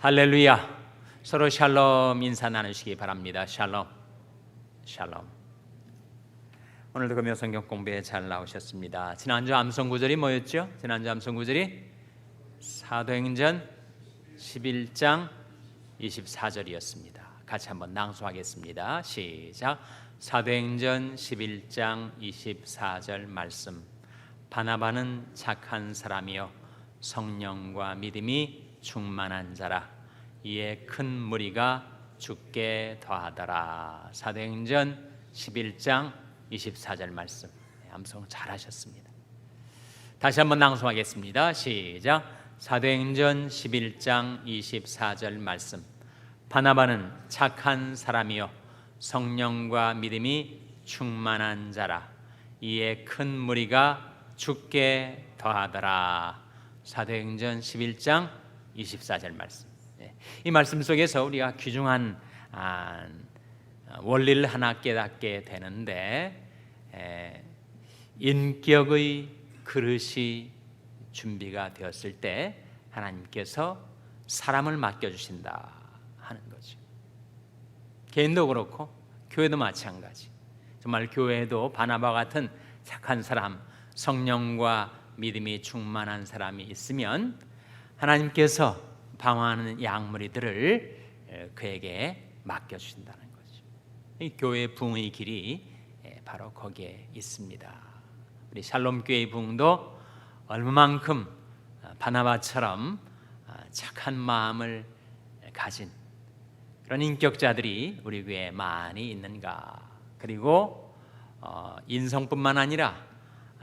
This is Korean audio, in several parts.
할렐루야. 서로 샬롬 인사 나누시기 바랍니다. 샬롬. 샬롬. 오늘도 금요 성경 공부에 잘 나오셨습니다. 지난주 암송 구절이 뭐였죠? 지난주 암송 구절이 사도행전 11장 24절이었습니다. 같이 한번 낭송하겠습니다. 시작. 사도행전 11장 24절 말씀. 바나바는 착한 사람이요 성령과 믿음이 충만한 자라. 이에 큰 무리가 죽게 더하더라. 사도행전 11장 24절 말씀. 암송 잘하셨습니다. 다시 한번 낭송하겠습니다. 시작. 사도행전 11장 24절 말씀. 바나바는 착한 사람이요 성령과 믿음이 충만한 자라. 이에 큰 무리가 죽게 더하더라. 사도행전 11장 24절 말씀. 이 말씀 속에서 우리가 귀중한 원리를 하나 깨닫게 되는데, 인격의 그릇이 준비가 되었을 때 하나님께서 사람을 맡겨주신다 하는 거죠. 개인도 그렇고 교회도 마찬가지. 정말 교회에도 바나바 같은 착한 사람, 성령과 믿음이 충만한 사람이 있으면 하나님께서 방황하는 양무리들을 그에게 맡겨주신다는 거죠. 이 교회 부흥의 길이 바로 거기에 있습니다. 우리 샬롬교회 부흥도 얼마만큼 바나바처럼 착한 마음을 가진 그런 인격자들이 우리 교회에 많이 있는가. 그리고 인성뿐만 아니라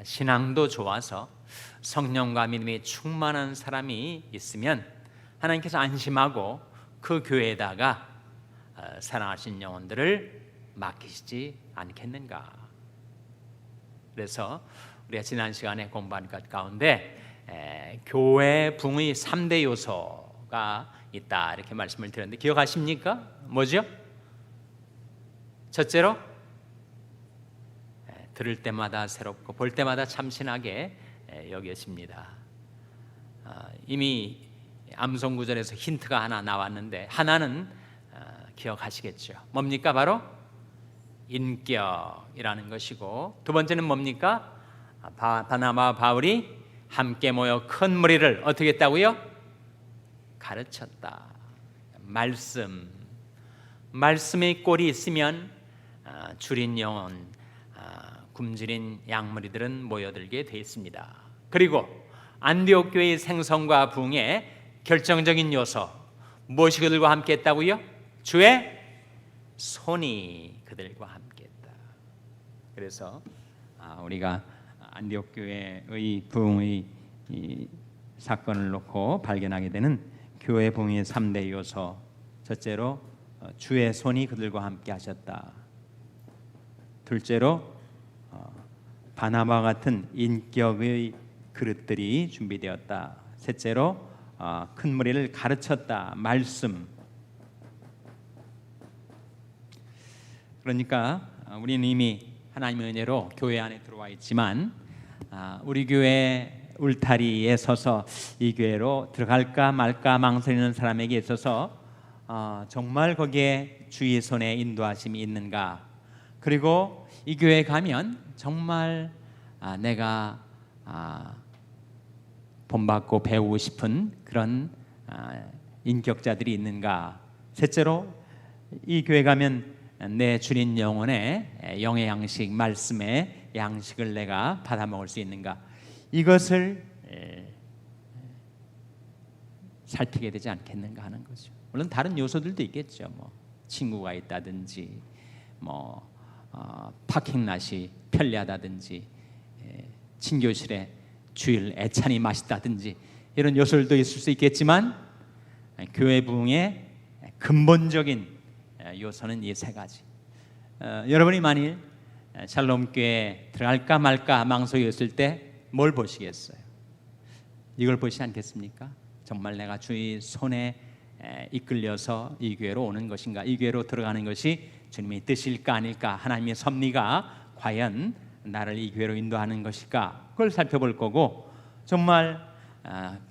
신앙도 좋아서 성령과 믿음이 충만한 사람이 있으면 하나님께서 안심하고 그 교회에다가 사랑하신 영혼들을 맡기시지 않겠는가. 그래서 우리가 지난 시간에 공부한 것 가운데 교회 부흥의 3대 요소가 있다 이렇게 말씀을 드렸는데 기억하십니까? 뭐죠? 첫째로 들을 때마다 새롭고 볼 때마다 참신하게 여겨집니다. 이미 암송 구절에서 힌트가 하나 나왔는데 하나는 기억하시겠죠. 뭡니까? 바로 인격이라는 것이고, 두 번째는 뭡니까? 바나바와 바울이 함께 모여 큰 무리를 어떻게 했다고요? 가르쳤다. 말씀의 꼴이 있으면 줄인 영혼, 굶주린 양무리들은 모여들게 되어 있습니다. 그리고 안디옥 교회의 생성과 부흥에 결정적인 요소 무엇이 그들과 함께 했다고요? 주의 손이 그들과 함께 했다. 그래서 우리가 안디옥 교회의 부흥의 이 사건을 놓고 발견하게 되는 교회 부흥의 3대 요소. 첫째로 주의 손이 그들과 함께 하셨다. 둘째로 바나바 같은 인격의 그릇들이 준비되었다. 셋째로 큰 무리를 가르쳤다. 말씀. 그러니까 우리는 이미 하나님의 은혜로 교회 안에 들어와 있지만 우리 교회 울타리에 서서 이 교회로 들어갈까 말까 망설이는 사람에게 있어서 정말 거기에 주의 손에 인도하심이 있는가. 그리고 이 교회에 가면 정말 내가 본받고 배우고 싶은 그런 인격자들이 있는가. 셋째로 이 교회 가면 내 주린 영혼의 영의 양식, 말씀의 양식을 내가 받아 먹을 수 있는가. 이것을 살피게 되지 않겠는가 하는 거죠. 물론 다른 요소들도 있겠죠. 뭐 친구가 있다든지, 뭐 파킹낫이 편리하다든지, 친교실에 주일 애찬이 맛있다든지 이런 요소들도 있을 수 있겠지만 교회 부흥의 근본적인 요소는 이 세 가지. 여러분이 만일 샬롬교회에 들어갈까 말까 망설였을 때 뭘 보시겠어요? 이걸 보시지 않겠습니까? 정말 내가 주의 손에 이끌려서 이 교회로 오는 것인가, 이 교회로 들어가는 것이 주님의 뜻일까 아닐까, 하나님의 섭리가 과연 나를 이 교회로 인도하는 것일까, 그걸 살펴볼 거고, 정말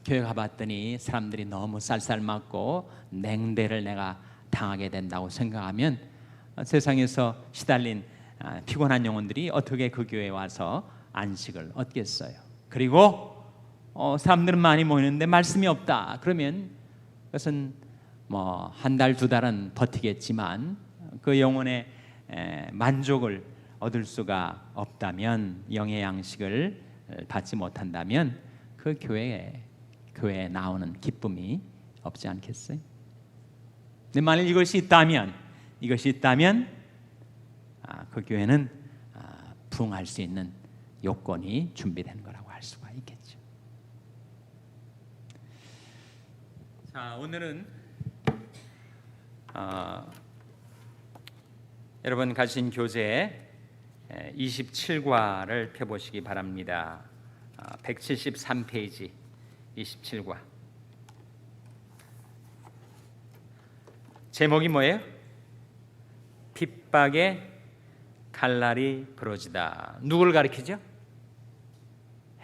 교회 가봤더니 사람들이 너무 쌀쌀맞고 냉대를 내가 당하게 된다고 생각하면 세상에서 시달린 피곤한 영혼들이 어떻게 그 교회에 와서 안식을 얻겠어요. 그리고 사람들은 많이 모이는데 말씀이 없다. 그러면 그것은 뭐 한 달, 두 달은 버티겠지만 그 영혼의 만족을 얻을 수가 없다면, 영의 양식을 받지 못한다면 그 교회에 나오는 기쁨이 없지 않겠어요? 근데 만일 이것이 있다면 그 교회는 부응할 수 있는 요건이 준비된 거라고 할 수가 있겠죠. 자, 오늘은 여러분 가진 교재 27과를 펴보시기 바랍니다. 173페이지 27과. 제목이 뭐예요? 핍박의 칼날이 부러지다. 누구를 가리키죠?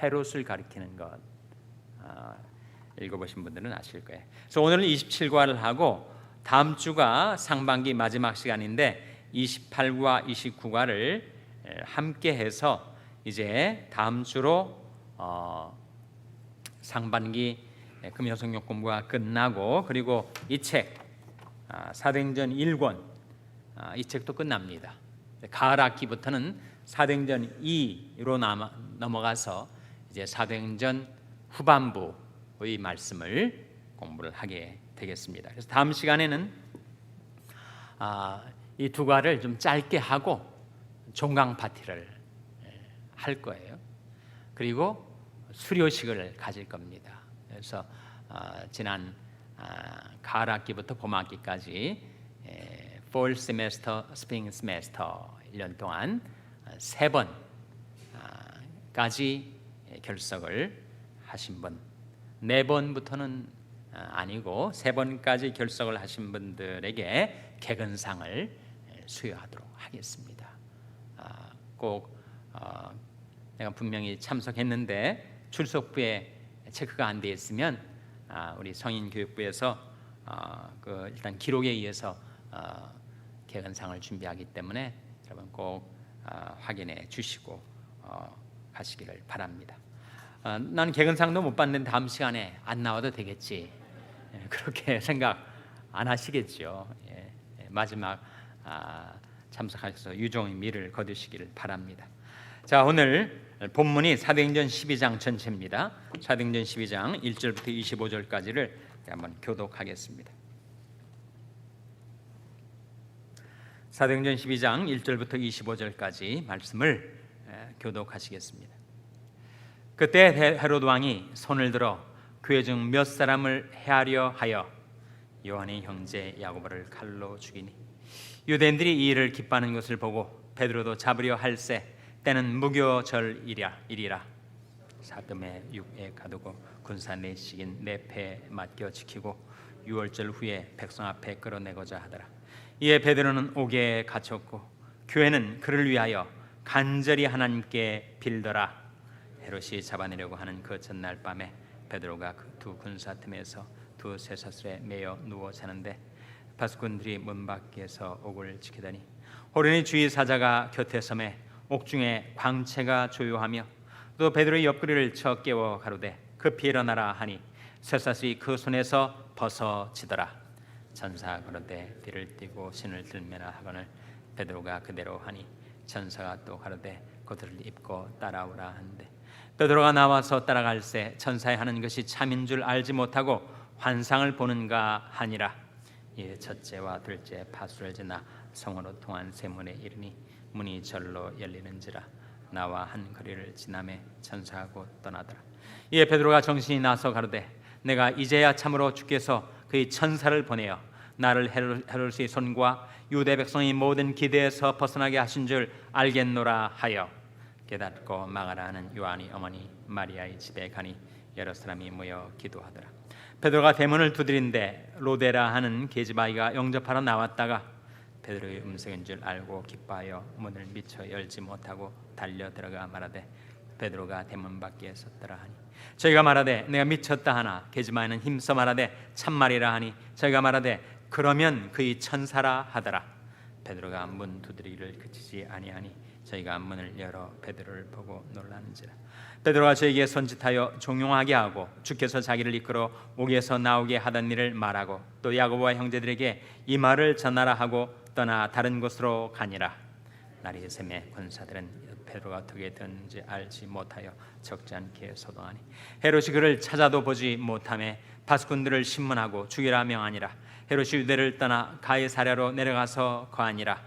헤롯을 가리키는 것. 읽어보신 분들은 아실 거예요. 그래서 오늘은 27과를 하고 다음 주가 상반기 마지막 시간인데 28과 29과를 함께 해서 이제 다음 주로 상반기 금요성경 공부가 끝나고, 그리고 이 책 사도행전 1권 이 책도 끝납니다. 가을 학기부터는 사도행전 2로 넘어가서 이제 사도행전 후반부의 말씀을 공부를 하게 되겠습니다. 그래서 다음 시간에는 이 두 과를 좀 짧게 하고 종강 파티를 할 거예요. 그리고 수료식을 가질 겁니다. 그래서 지난 가을 학기부터 봄 학기까지 fall semester, spring semester 1년 동안 3번까지 결석을 하신 분, 4번부터는 아니고 3번까지 결석을 하신 분들에게 개근상을 수여하도록 하겠습니다. 꼭 내가 분명히 참석했는데 출석부에 체크가 안 돼 있으면 우리 성인교육부에서 일단 기록에 의해서 개근상을 준비하기 때문에 여러분 꼭 확인해 주시고 가시기를 바랍니다. 나는 개근상도 못 받는데 다음 시간에 안 나와도 되겠지, 그렇게 생각 안 하시겠죠. 마지막 참석하셔서 유종의 미를 거두시기를 바랍니다. 자, 오늘 본문이 사도행전 12장 전체입니다. 사도행전 12장 1절부터 25절까지를 한번 교독하겠습니다. 사도행전 12장 1절부터 25절까지 말씀을 교독하시겠습니다. 그때 헤롯 왕이 손을 들어 교회 중 몇 사람을 해하려 하여 요한의 형제 야고보를 칼로 죽이니, 유대인들이 이 일을 기뻐하는 것을 보고 베드로도 잡으려 할세 때는 무교절이리라. 사금의 육에 가두고 군사 내식인 내 패에 맡겨 지키고 6월절 후에 백성 앞에 끌어내고자 하더라. 이에 베드로는 옥에 갇혔고 교회는 그를 위하여 간절히 하나님께 빌더라. 헤롯이 잡아내려고 하는 그 전날 밤에 베드로가 그 두 군사 틈에서 두 쇠사슬에 매여 누워 자는데 바수꾼들이 문 밖에서 옥을 지키더니 호련히 주의 사자가 곁에 섬에 옥중에 광채가 조요하며 또 베드로의 옆구리를 쳐 깨워 가로되 급히 일어나라 하니 쇠사슬이 그 손에서 벗어지더라. 천사가 가로되 뒤를 띠고 신을 들매라 하거늘 베드로가 그대로 하니 천사가 또 가로되 그들을 입고 따라오라 한대 베드로가 나와서 따라갈새 천사의 하는 것이 참인 줄 알지 못하고 환상을 보는가 하니라. 이에 첫째와 둘째 파수를 지나 성으로 통한 세문에 이르니 문이 절로 열리는지라. 나와 한 거리를 지나매 천사가 곧 떠나더라. 이에 베드로가 정신이 나서 가로되 내가 이제야 참으로 주께서 그의 천사를 보내어 나를 헤롯의 손과 유대 백성의 모든 기대에서 벗어나게 하신 줄 알겠노라 하여 깨닫고 막아라 하는 요한의 어머니 마리아의 집에 가니 여러 사람이 모여 기도하더라. 베드로가 대문을 두드린데 로데라 하는 계집아이가 영접하러 나왔다가 베드로의 음성인 줄 알고 기뻐하여 문을 미처 열지 못하고 달려 들어가 말하되 베드로가 대문 밖에 섰더라 하니 저희가 말하되 내가 미쳤다 하나 게즈마에는 힘써 말하되 참말이라 하니 저희가 말하되 그러면 그의 천사라 하더라. 베드로가 문 두드리기를 그치지 아니하니 저희가 문을 열어 베드로를 보고 놀라는지라. 베드로가 저에게 손짓하여 종용하게 하고 주께서 자기를 이끌어 옥에서 나오게 하던 일을 말하고 또 야고보와 형제들에게 이 말을 전하라 하고 떠나 다른 곳으로 가니라. 날이 새매 군사들은 베드로가 어떻게 되는지 알지 못하여 적지 않게 소동하니 헤롯이 그를 찾아도 보지 못하매 바스군들을 신문하고 죽이라 명하니라. 헤롯이 유대를 떠나 가이사랴로 내려가서 거하니라.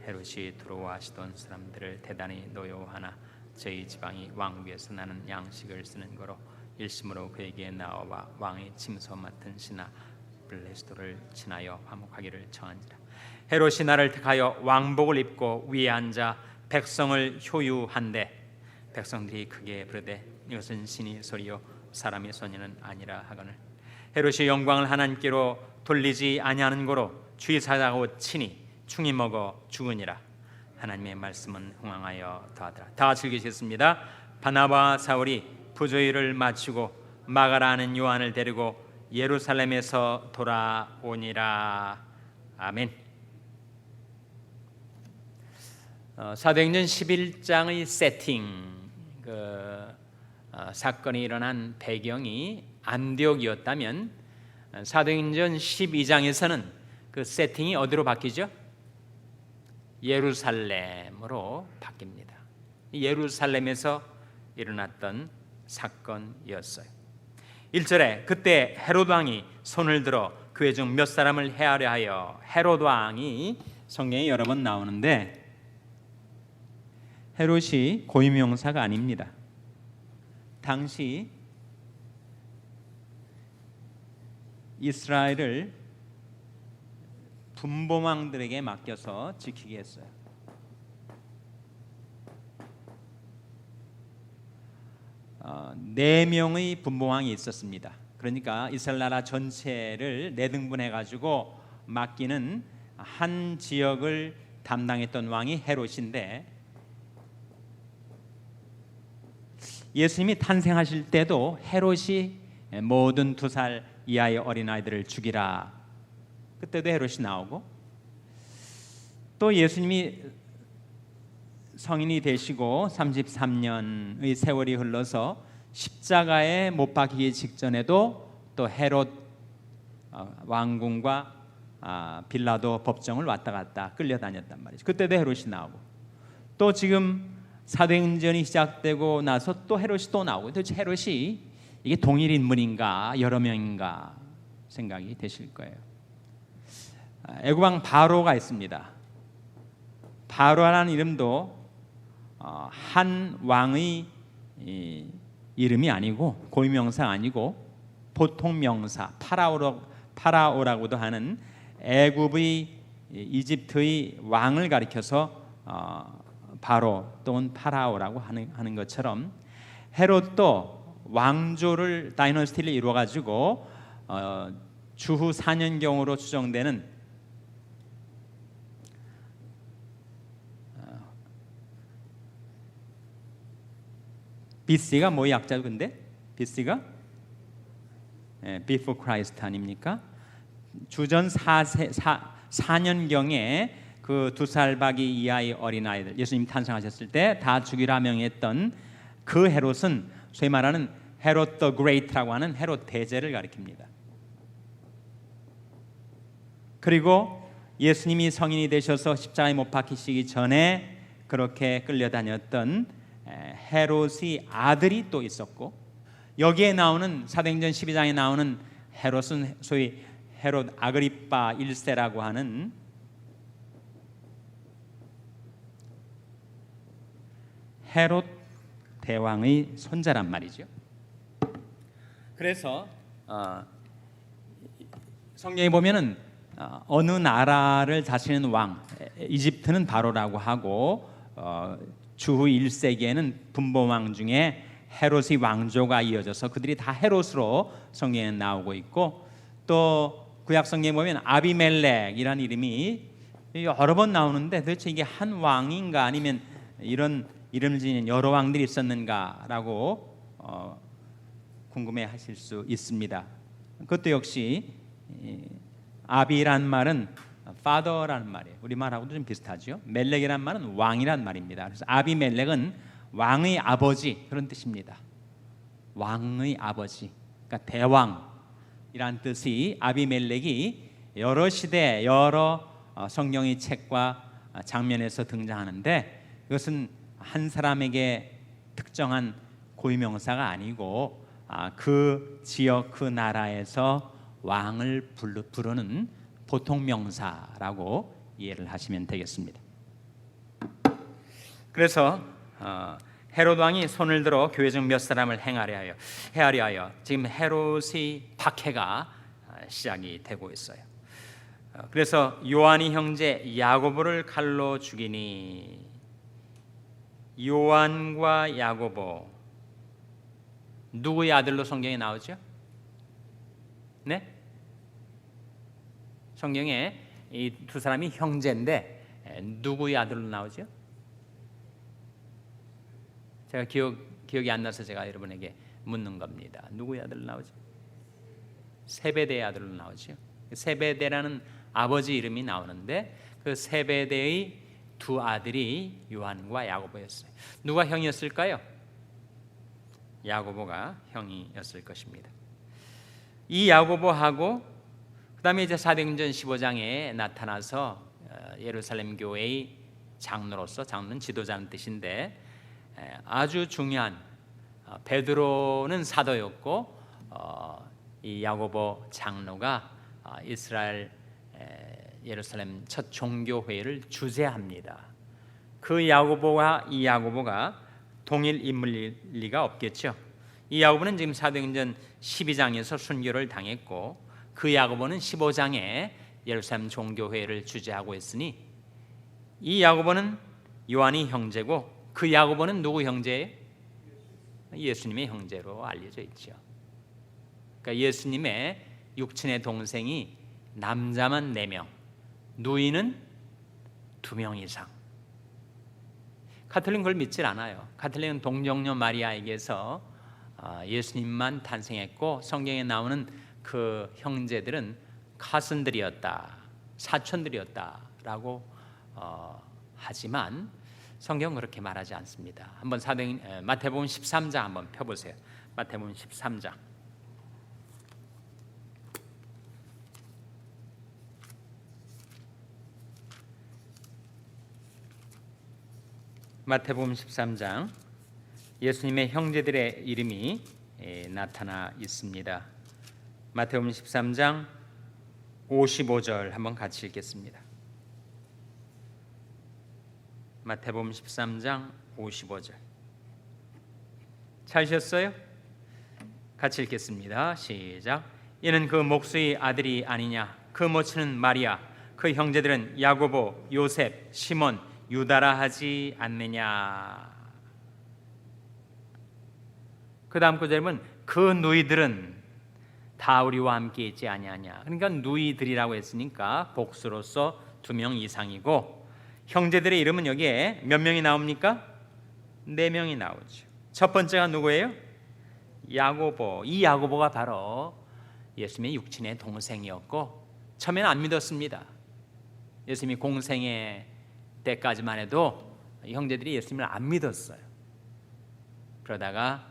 헤롯이 두로와 시돈 사람들을 대단히 노여워하나 저희 지방이 왕 위에서 나는 양식을 쓰는 거로 일심으로 그에게 나와 왕의 침소 맡은 신하 블레스도를 친하여 화목하기를 청한지라. 헤롯이 나를 택하여 왕복을 입고 위에 앉아 백성을 효유한데 백성들이 크게 부르되 이것은 신이 소리요 사람의 소리는 아니라 하거늘 헤롯이 영광을 하나님께로 돌리지 아니하는 고로 주의사자고 친히 충이 먹어 죽으니라. 하나님의 말씀은 흥왕하여 더하더라. 다 같이 읽으시겠습니다. 바나바와 사울이 부조일을 마치고 마가라는 요한을 데리고 예루살렘에서 돌아오니라. 아멘. 사도행전 11장의 세팅, 사건이 일어난 배경이 안디옥이었다면 사도행전 12장에서는 그 세팅이 어디로 바뀌죠? 예루살렘으로 바뀝니다. 예루살렘에서 일어났던 사건이었어요. 1절에 그때 헤롯 왕이 손을 들어 그의 중 몇 사람을 해하려 하여 헤롯 왕이 성경에 여러 번 나오는데 헤롯이 고유명사가 아닙니다. 당시 이스라엘을 분봉왕들에게 맡겨서 지키게 했어요. 네 명의 분봉왕이 있었습니다. 그러니까 이스라엘 나라 전체를 네등분해 가지고 맡기는 한 지역을 담당했던 왕이 헤롯인데 예수님이 탄생하실 때도 헤롯이 모든 2살 이하의 어린아이들을 죽이라, 그때도 헤롯이 나오고 또 예수님이 성인이 되시고 33년의 세월이 흘러서 십자가에 못 박히기 직전에도 또 헤롯 왕궁과 빌라도 법정을 왔다 갔다 끌려다녔단 말이죠. 그때도 헤롯이 나오고 또 지금 사도행전이 시작되고 나서 또 헤롯이 또 나오고 도대체 헤롯이 이게 동일 인물인가 여러 명인가 생각이 되실 거예요. 애국왕 바로가 있습니다. 바로라는 이름도 한 왕의 이름이 아니고 고유명사 아니고 보통 명사 파라오라고도 하는 애굽의 이집트의 왕을 가리켜서 바로 또는 파라오라고 하는 것처럼 헤롯도 왕조를 다이너스티를 이루어 가지고 주후 4년경으로 추정되는 BC가 뭐의 약자죠? 근데 BC가 Before Christ 아닙니까? 주전 4년경에 그 2살 박이 이하의 어린아이들 예수님 탄생하셨을 때 다 죽이라 명했던 그 헤롯은 소위 말하는 헤롯 더 그레이트라고 하는 헤롯 대제를 가리킵니다. 그리고 예수님이 성인이 되셔서 십자가에 못 박히시기 전에 그렇게 끌려다녔던 헤롯의 아들이 또 있었고 여기에 나오는 사도행전 12장에 나오는 헤롯은 소위 헤롯 아그리파 1세라고 하는 헤롯 대왕의 손자란 말이죠. 그래서 성경에 보면은 어느 나라를 다스리는 왕, 이집트는 바로라고 하고 주후 1세기에는 분봉왕 중에 헤롯의 왕조가 이어져서 그들이 다 헤롯으로 성경에 나오고 있고 또 구약 성경에 보면 아비멜렉이라는 이름이 여러 번 나오는데 도대체 이게 한 왕인가 아니면 이런 이름을 지닌 여러 왕들이 있었는가라고 궁금해하실 수 있습니다. 그것도 역시 아비란 말은 father라는 말이에요. 우리말하고도 좀 비슷하죠. 멜렉이란 말은 왕이란 말입니다. 그래서 아비멜렉은 왕의 아버지 그런 뜻입니다. 왕의 아버지, 그러니까 대왕이란 뜻이 아비멜렉이 여러 시대 여러 성경의 책과 장면에서 등장하는데 그것은 한 사람에게 특정한 고유명사가 아니고 그 지역 그 나라에서 왕을 부르는 보통 명사라고 이해를 하시면 되겠습니다. 그래서 헤롯 왕이 손을 들어 교회 중 몇 사람을 헤아려 하여 지금 헤롯의 박해가 시작이 되고 있어요. 그래서 요한의 형제 야고보를 칼로 죽이니 요한과 야고보 누구의 아들로 성경에 나오죠? 네? 성경에 이 두 사람이 형제인데 누구의 아들로 나오죠? 제가 기억이 안 나서 제가 여러분에게 묻는 겁니다. 누구의 아들로 나오죠? 세베대의 아들로 나오죠. 세베대라는 아버지 이름이 나오는데 그 세베대의 두 아들이 요한과 야고보였어요. 누가 형이었을까요? 야고보가 형이었을 것입니다. 이 야고보하고 그다음에 이제 사도행전 15장에 나타나서 예루살렘 교회의 장로로서, 장로는 지도자는 뜻인데 아주 중요한 베드로는 사도였고 이 야고보 장로가 이스라엘 예루살렘 첫 종교회의를 주재합니다. 그 야고보와 이 야고보가 동일 인물일 리가 없겠죠. 이 야고보는 지금 사도행전 12장에서 순교를 당했고 그 야고보는 15장에 예루살렘 종교회의를 주재하고 있으니 이 야고보는 요한의 형제고 그 야고보는 누구 형제예요? 예수님의 형제로 알려져 있죠. 그러니까 예수님의 육친의 동생이 남자만 4명, 누이는 2명 이상. 가톨릭은 그걸 믿질 않아요. 가톨릭은 동정녀 마리아에게서 예수님만 탄생했고 성경에 나오는 그 형제들은 카슨들이었다, 사촌들이었다라고 하지만 성경은 그렇게 말하지 않습니다. 한번 마태복음 13장 한번 펴보세요. 마태복음 13장. 마태복음 13장 예수님의 형제들의 이름이 나타나 있습니다. 마태복음 13장 55절 한번 같이 읽겠습니다. 마태복음 13장 55절 찾으셨어요? 같이 읽겠습니다. 시작. 이는 그 목수의 아들이 아니냐? 그 모친은 마리아, 그 형제들은 야고보, 요셉, 시몬, 유다라 하지 않느냐? 그 다음 구절은 그 누이들은 다 우리와 함께 있지 아니하냐? 그러니까 누이들이라고 했으니까 복수로서 2명 이상이고 형제들의 이름은 여기에 몇 명이 나옵니까? 4명이 나오죠. 첫 번째가 누구예요? 야고보. 이 야고보가 바로 예수님의 육친의 동생이었고 처음에는 안 믿었습니다. 예수님이 공생의 때까지만 해도 형제들이 예수님을 안 믿었어요. 그러다가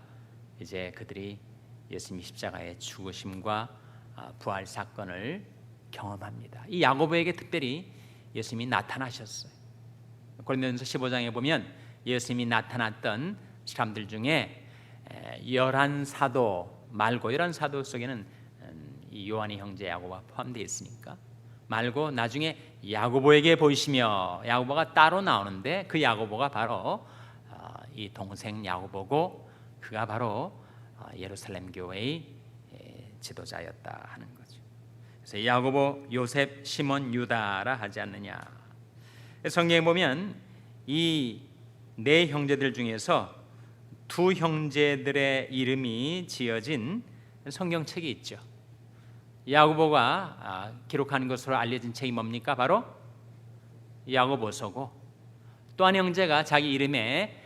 이제 그들이 예수님의 십자가의 죽으심과 부활 사건을 경험합니다. 이 야고보에게 특별히 예수님이 나타나셨어요. 고린도전서 15장에 보면 예수님이 나타났던 사람들 중에 11사도 말고 11사도 속에는 이 요한의 형제 야고보가 포함되어 있으니까 말고 나중에 야고보에게 보이시며 야고보가 따로 나오는데 그 야고보가 바로 이 동생 야고보고 그가 바로 예루살렘 교회의 지도자였다 하는 거죠. 그래서 야고보, 요셉, 시몬, 유다라 하지 않느냐. 성경에 보면 이 4형제들 중에서 2 형제들의 이름이 지어진 성경책이 있죠. 야고보가 기록하는 것으로 알려진 책이 뭡니까? 바로 야고보서고 또 한 형제가 자기 이름에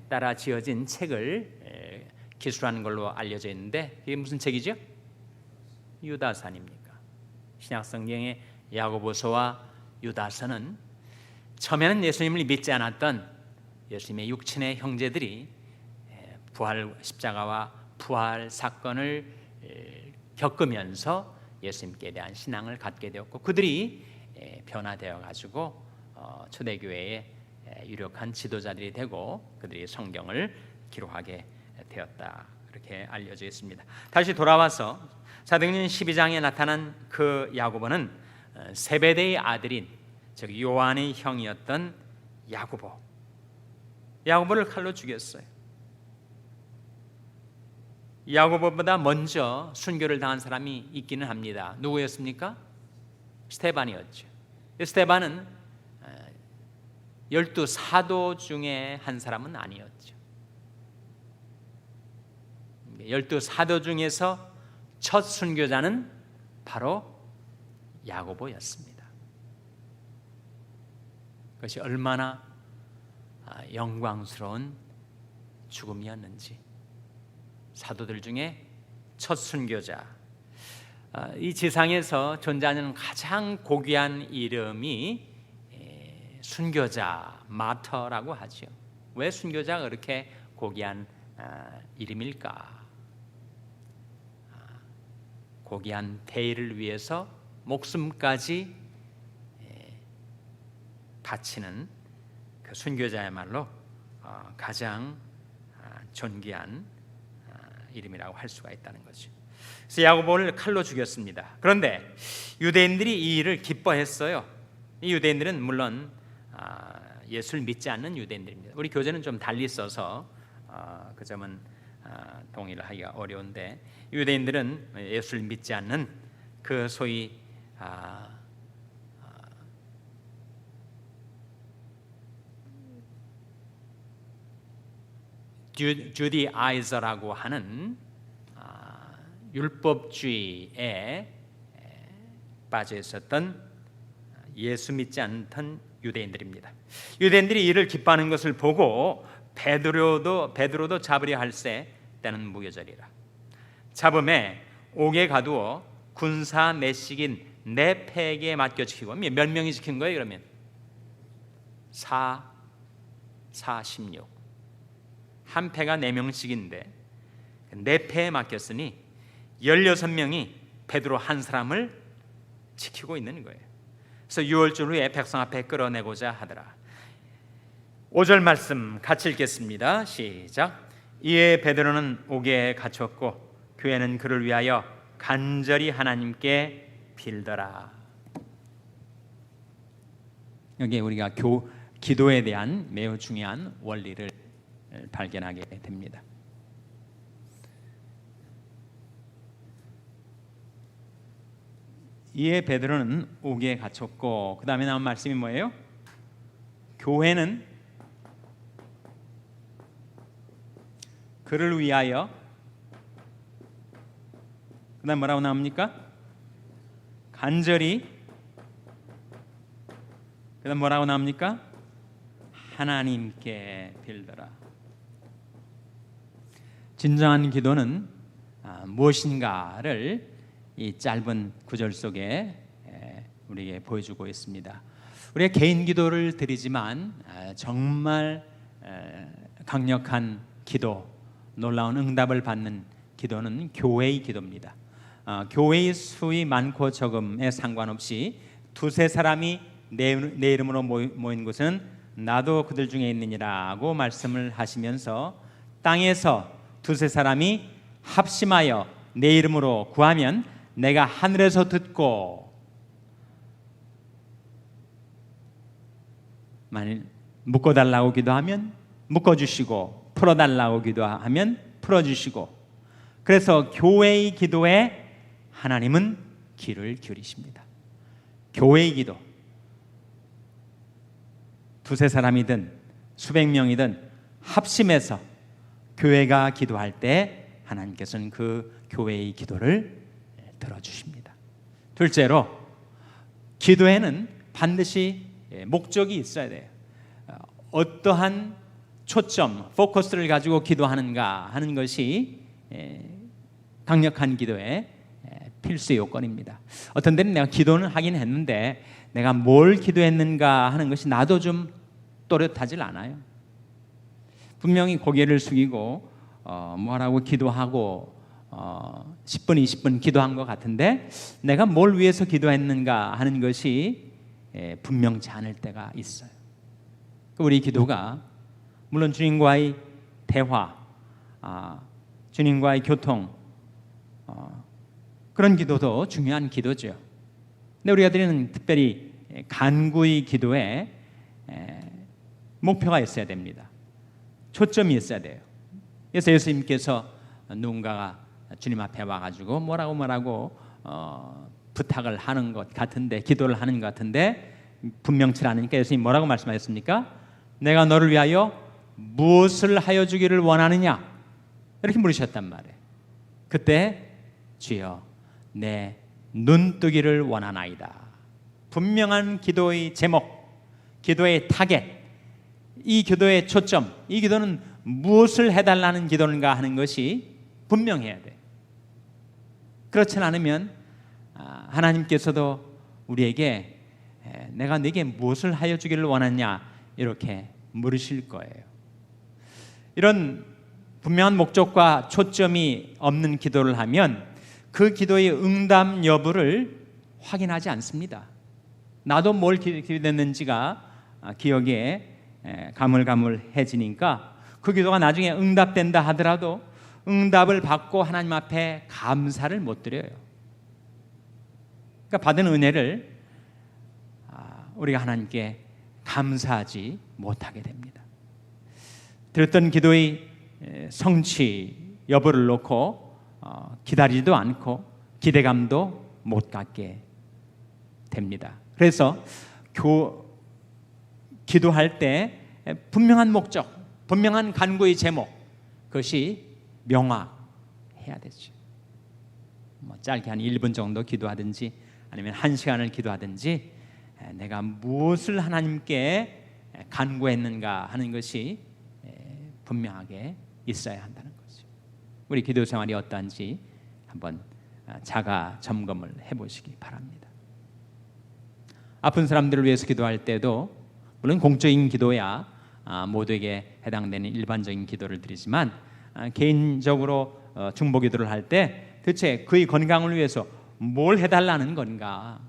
따라 지어진 책을 기술한 걸로 알려져 있는데 이게 무슨 책이죠? 유다서 아닙니까? 신약 성경의 야고보서와 유다서는 처음에는 예수님을 믿지 않았던 예수님의 육친의 형제들이 부활 십자가와 부활 사건을 겪으면서 예수님께 대한 신앙을 갖게 되었고 그들이 변화되어 가지고 초대교회의 유력한 지도자들이 되고 그들이 성경을 기록하게 되었다. 그렇게 알려져 있습니다. 다시 돌아와서 사도행전 12장에 나타난 그 야고보는 세베대의 아들인 즉 요한의 형이었던 야고보를 칼로 죽였어요. 야고보보다 먼저 순교를 당한 사람이 있기는 합니다. 누구였습니까? 스데반이었죠. 스데반은 12사도 중에 한 사람은 아니었죠. 12사도 중에서 첫 순교자는 바로 야고보였습니다. 그것이 얼마나 영광스러운 죽음이었는지. 사도들 중에 첫 순교자, 이 지상에서 존재하는 가장 고귀한 이름이 순교자, 마터라고 하죠. 왜 순교자가 그렇게 고귀한 이름일까? 고귀한 대의를 위해서 목숨까지 바치는 그 순교자야말로 가장 존귀한 이름이라고 할 수가 있다는 거죠. 그래서 야고보를 칼로 죽였습니다. 그런데 유대인들이 이 일을 기뻐했어요. 이 유대인들은 물론 예수를 믿지 않는 유대인들입니다. 우리 교재는 좀 달리 써서 그 점은 동의를 하기가 어려운데 유대인들은 예수를 믿지 않는 그 소위 주디아이저라고 하는 율법주의에 빠져 있었던 예수 믿지 않던 유대인들입니다. 유대인들이 이를 기뻐하는 것을 보고 베드로도 잡으려 할세 때는 무교절이라. 잡음에 옥에 가두어 군사 내식인 네 패에게 맡겨지키고 몇 명이 지킨 거예요? 그러면 16 한 패가 4명씩인데 네 패에 맡겼으니 16명이 베드로 한 사람을 지키고 있는 거예요. 그래서 6월절 후에 백성 앞에 끌어내고자 하더라. 5절 말씀 같이 읽겠습니다. 시작. 이에 베드로는 옥에 갇혔고 교회는 그를 위하여 간절히 하나님께 빌더라. 여기에 우리가 기도에 대한 매우 중요한 원리를 발견하게 됩니다. 이에 베드로는 옥에 갇혔고 그 다음에 나온 말씀이 뭐예요? 교회는 그를 위하여 그 다음 뭐라고 나옵니까? 간절히 그 다음 뭐라고 나옵니까? 하나님께 빌더라. 진정한 기도는 무엇인가를 이 짧은 구절 속에 우리에게 보여주고 있습니다. 우리가 개인 기도를 드리지만 정말 강력한 기도, 놀라운 응답을 받는 기도는 교회의 기도입니다. 교회의 수이 많고 적음에 상관없이 두세 사람이 내 이름으로 모인 곳은 나도 그들 중에 있느니라고 말씀을 하시면서 땅에서 두세 사람이 합심하여 내 이름으로 구하면 내가 하늘에서 듣고 만일 묶어달라고 기도하면 묶어주시고 풀어달라고 기도하면 풀어주시고 그래서 교회의 기도에 하나님은 귀를 기울이십니다. 교회의 기도 두세 사람이든 수백 명이든 합심해서 교회가 기도할 때 하나님께서는 그 교회의 기도를 들어주십니다. 둘째로 기도에는 반드시 목적이 있어야 돼요. 어떠한 초점, 포커스를 가지고 기도하는가 하는 것이 강력한 기도의 필수 요건입니다. 어떤 때는 내가 기도는 하긴 했는데 내가 뭘 기도했는가 하는 것이 나도 좀 또렷하질 않아요. 분명히 고개를 숙이고 뭐라고 기도하고 10분, 20분 기도한 것 같은데 내가 뭘 위해서 기도했는가 하는 것이 분명치 않을 때가 있어요. 우리 기도가 물론 주님과의 대화, 주님과의 교통, 그런 기도도 중요한 기도죠. 근데 우리가 드리는 특별히 간구의 기도에 목표가 있어야 됩니다. 초점이 있어야 돼요. 그래서 예수님께서 누군가가 주님 앞에 와가지고 뭐라고 부탁을 하는 것 같은데, 기도를 하는 것 같은데 분명치 않으니까 예수님 뭐라고 말씀하셨습니까? 내가 너를 위하여 무엇을 하여 주기를 원하느냐? 이렇게 물으셨단 말이에요. 그때 주여 내 눈뜨기를 원하나이다. 분명한 기도의 제목, 기도의 타겟, 이 기도의 초점, 이 기도는 무엇을 해달라는 기도인가 하는 것이 분명해야 돼. 그렇지 않으면 하나님께서도 우리에게 내가 네게 무엇을 하여 주기를 원하냐 이렇게 물으실 거예요. 이런 분명한 목적과 초점이 없는 기도를 하면 그 기도의 응답 여부를 확인하지 않습니다. 나도 뭘 기도했는지가 기억에 가물가물해지니까 그 기도가 나중에 응답된다 하더라도 응답을 받고 하나님 앞에 감사를 못 드려요. 그러니까 받은 은혜를 우리가 하나님께 감사하지 못하게 됩니다. 드렸던 기도의 성취 여부를 놓고 기다리지도 않고 기대감도 못 갖게 됩니다. 그래서 기도할 때 분명한 목적, 분명한 간구의 제목, 그것이 명확해야 되죠. 짧게 한 1분 정도 기도하든지 아니면 1시간을 기도하든지 내가 무엇을 하나님께 간구했는가 하는 것이 분명하게 있어야 한다는 거죠. 우리 기도 생활이 어떠한지 한번 자가 점검을 해보시기 바랍니다. 아픈 사람들을 위해서 기도할 때도 물론 공적인 기도야 모두에게 해당되는 일반적인 기도를 드리지만 개인적으로 중보 기도를 할 때 도대체 그의 건강을 위해서 뭘 해달라는 건가?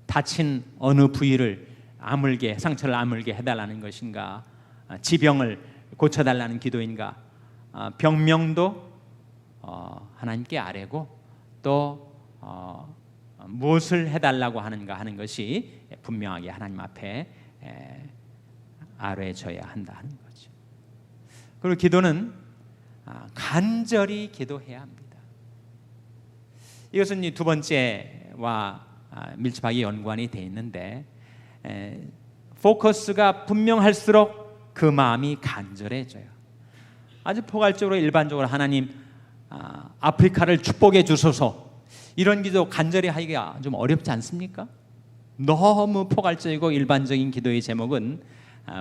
다친 어느 부위를 아물게, 상처를 아물게 해달라는 것인가? 지병을 고쳐달라는 기도인가? 병명도 하나님께 아뢰고 또 무엇을 해달라고 하는가 하는 것이 분명하게 하나님 앞에 아뢰져야 한다 하는 거죠. 그리고 기도는 간절히 기도해야 합니다. 이것은 이 두 번째와 밀접하게 연관이 되어 있는데 포커스가 분명할수록 그 마음이 간절해져요. 아주 포괄적으로 일반적으로 하나님 아프리카를 축복해 주소서 이런 기도 간절히 하기가 좀 어렵지 않습니까? 너무 포괄적이고 일반적인 기도의 제목은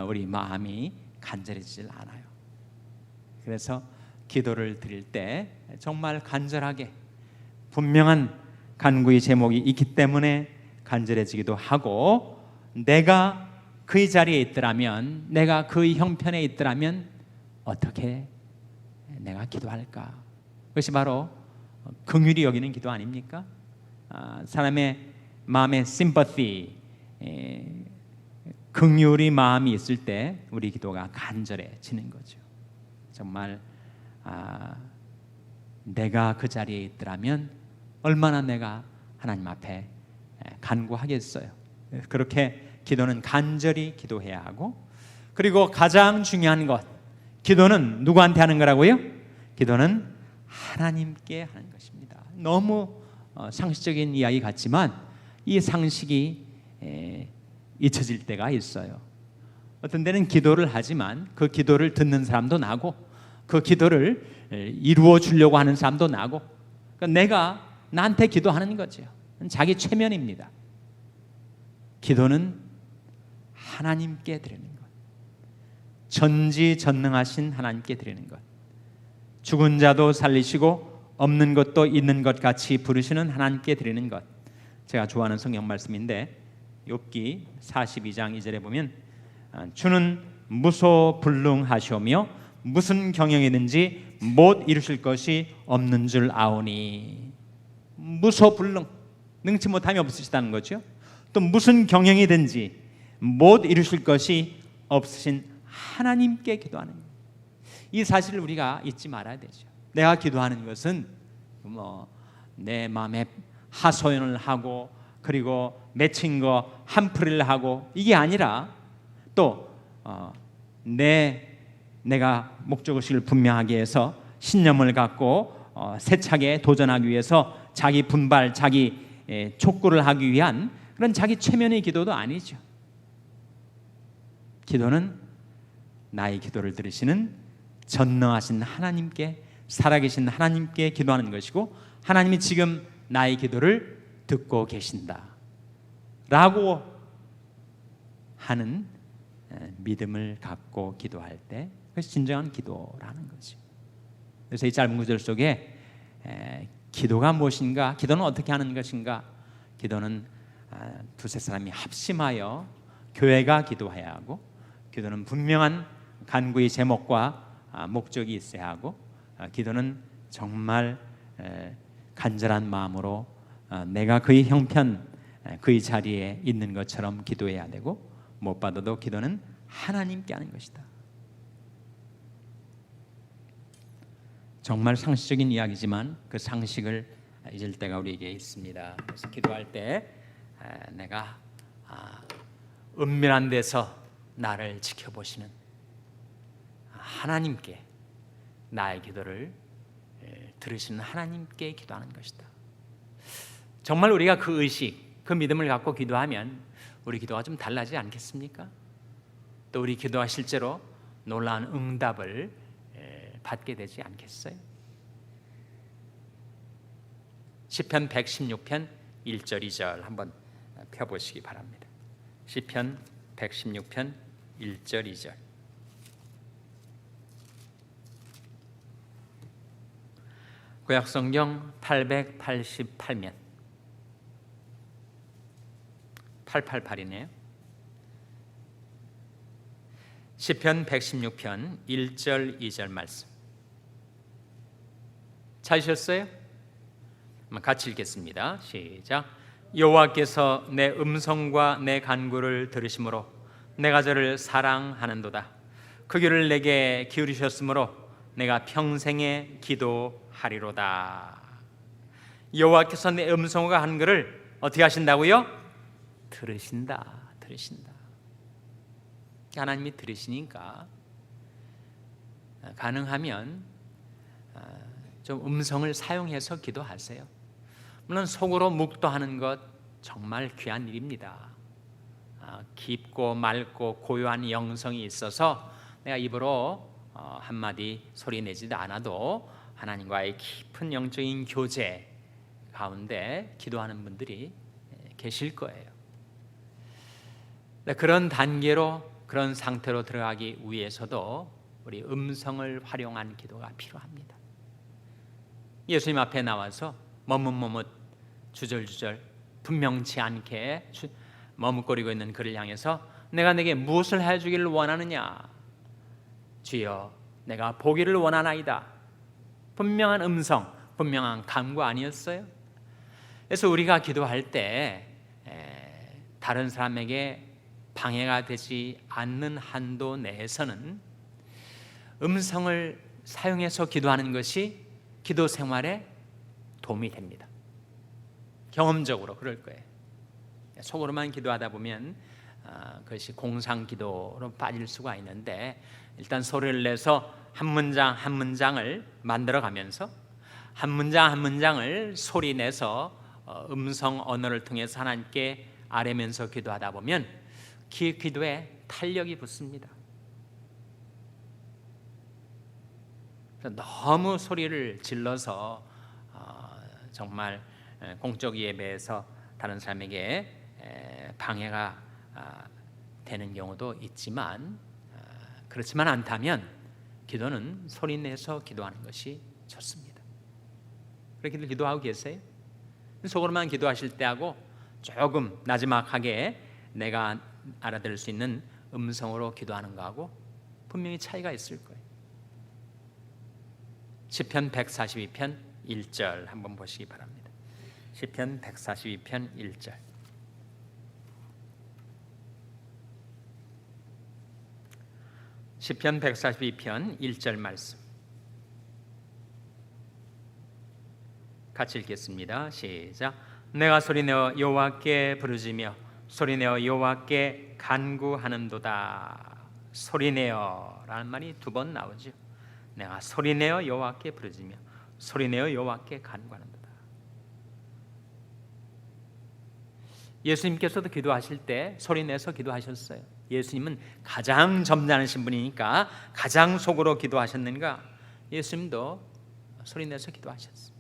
우리 마음이 간절해지질 않아요. 그래서 기도를 드릴 때 정말 간절하게 분명한 간구의 제목이 있기 때문에 간절해지기도 하고 내가 그의 자리에 있더라면 내가 그의 형편에 있더라면 어떻게 내가 기도할까? 그것이 바로 긍휼히 여기는 기도 아닙니까? 사람의 마음에 심퍼티, 긍휼의 마음이 있을 때 우리 기도가 간절해지는 거죠. 정말 내가 그 자리에 있더라면 얼마나 내가 하나님 앞에 간구하겠어요. 그렇게 기도는 간절히 기도해야 하고 그리고 가장 중요한 것 기도는 누구한테 하는 거라고요? 기도는 하나님께 하는 것입니다. 너무 상식적인 이야기 같지만 이 상식이 잊혀질 때가 있어요. 어떤 때는 기도를 하지만 그 기도를 듣는 사람도 나고 그 기도를 이루어 주려고 하는 사람도 나고 그러니까 내가 나한테 기도하는 거죠. 자기 최면입니다. 기도는 하나님께 드리는 것. 전지전능하신 하나님께 드리는 것, 죽은 자도 살리시고 없는 것도 있는 것 같이 부르시는 하나님께 드리는 것. 제가 좋아하는 성경 말씀인데 욥기 42장 2절에 보면 주는 무소불능하시오며 무슨 경영이든지 못 이루실 것이 없는 줄 아오니. 무소불능, 능치 못함이 없으시다는 거죠. 또 무슨 경영이든지 못 이루실 것이 없으신 하나님께 기도하는 것. 이 사실을 우리가 잊지 말아야 되죠. 내가 기도하는 것은 내 마음에 하소연을 하고 그리고 맺힌 거 한풀이를 하고 이게 아니라 또 내가 목적의식을 분명하게 해서 신념을 갖고 세차게 도전하기 위해서 자기 분발, 자기 촉구를 하기 위한 그런 자기 최면의 기도도 아니죠. 기도는 나의 기도를 들으시는 전능하신 하나님께, 살아계신 하나님께 기도하는 것이고, 하나님이 지금 나의 기도를 듣고 계신다 라고 하는 믿음을 갖고 기도할 때 그것이 진정한 기도라는 거죠. 그래서 이 짧은 구절 속에 기도가 무엇인가, 기도는 어떻게 하는 것인가, 기도는 두세 사람이 합심하여 교회가 기도해야 하고, 기도는 분명한 간구의 제목과 목적이 있어야 하고, 기도는 정말 간절한 마음으로 내가 그의 형편, 그의 자리에 있는 것처럼 기도해야 되고, 무엇보다도 기도는 하나님께 하는 것이다. 정말 상식적인 이야기지만 그 상식을 잊을 때가 우리에게 있습니다. 그래서 기도할 때 내가 은밀한 데서 나를 지켜보시는 하나님께, 나의 기도를 들으시는 하나님께 기도하는 것이다. 정말 우리가 그 의식, 그 믿음을 갖고 기도하면 우리 기도가 좀 달라지지 않겠습니까? 또 우리 기도가 실제로 놀라운 응답을 받게 되지 않겠어요? 시편 116편 1절 2절 한번 펴보시기 바랍니다. 시편 116편 1절 2절. 구약성경 888면 888이네요. 시편 116편 1절 2절 말씀 찾으셨어요? 같이 읽겠습니다. 시작. 여호와께서 내 음성과 내 간구를 들으심으로 내가 저를 사랑하는도다. 그 귀를 내게 기울이셨으므로 내가 평생에 기도하리로다. 여호와께서 내 음성과 간구를 어떻게 하신다고요? 들으신다. 하나님이 들으시니까 가능하면 좀 음성을 사용해서 기도하세요. 물론 속으로 묵도하는 것 정말 귀한 일입니다. 깊고 맑고 고요한 영성이 있어서 내가 입으로 한마디 소리 내지도 않아도 하나님과의 깊은 영적인 교제 가운데 기도하는 분들이 계실 거예요. 그런 단계로, 그런 상태로 들어가기 위해서도 우리 음성을 활용한 기도가 필요합니다. 예수님 앞에 나와서 머뭇머뭇 주절주절 분명치 않게 머뭇거리고 있는 그를 향해서 내가 내게 무엇을 해주기를 원하느냐? 주여, 내가 보기를 원하나이다. 분명한 음성, 분명한 간구 아니었어요? 그래서 우리가 기도할 때 다른 사람에게 방해가 되지 않는 한도 내에서는 음성을 사용해서 기도하는 것이 기도 생활에 도움이 됩니다. 경험적으로 그럴 거예요. 속으로만 기도하다 보면 그것이 공상기도로 빠질 수가 있는데, 일단 소리를 내서 한 문장 한 문장을 만들어가면서 한 문장 한 문장을 소리 내서 음성 언어를 통해서 하나님께 아뢰면서 기도하다 보면 기도에 탄력이 붙습니다. 너무 소리를 질러서 정말 공적 예배에서 다른 사람에게 방해가 되는 경우도 있지만, 그렇지만 않다면 기도는 소리 내서 기도하는 것이 좋습니다. 그렇게 기도하고 계세요? 속으로만 기도하실 때하고 조금 나지막하게 내가 알아들을 수 있는 음성으로 기도하는 거하고 분명히 차이가 있을 거예요. 시편 142편 1절 한번 보시기 바랍니다. 시편 142편 1절. 시편 142편 1절 말씀 같이 읽겠습니다. 시작. 내가 소리내어 여호와께 부르짖으며 소리내어 여호와께 간구하는도다. 소리내어라는 말이 두 번 나오죠. 내가 소리내어 여호와께 부르짖으며 소리내어 여호와께 간구하는도다. 예수님께서도 기도하실 때 소리내서 기도하셨어요. 예수님은 가장 점잖으신 분이니까 가장 속으로 기도하셨는가? 예수님도 소리내서 기도하셨어요.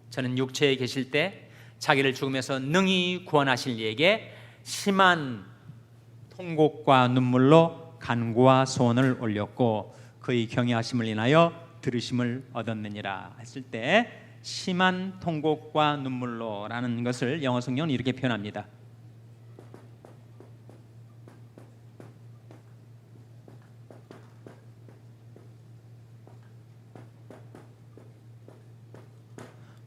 저는 육체에 계실 때 자기를 죽음에서 능히 구원하실 이에게 심한 통곡과 눈물로 간구와 소원을 올렸고 그의 경외하심을 인하여 들으심을 얻었느니라 했을 때 심한 통곡과 눈물로라는 것을 영어 성경은 이렇게 표현합니다.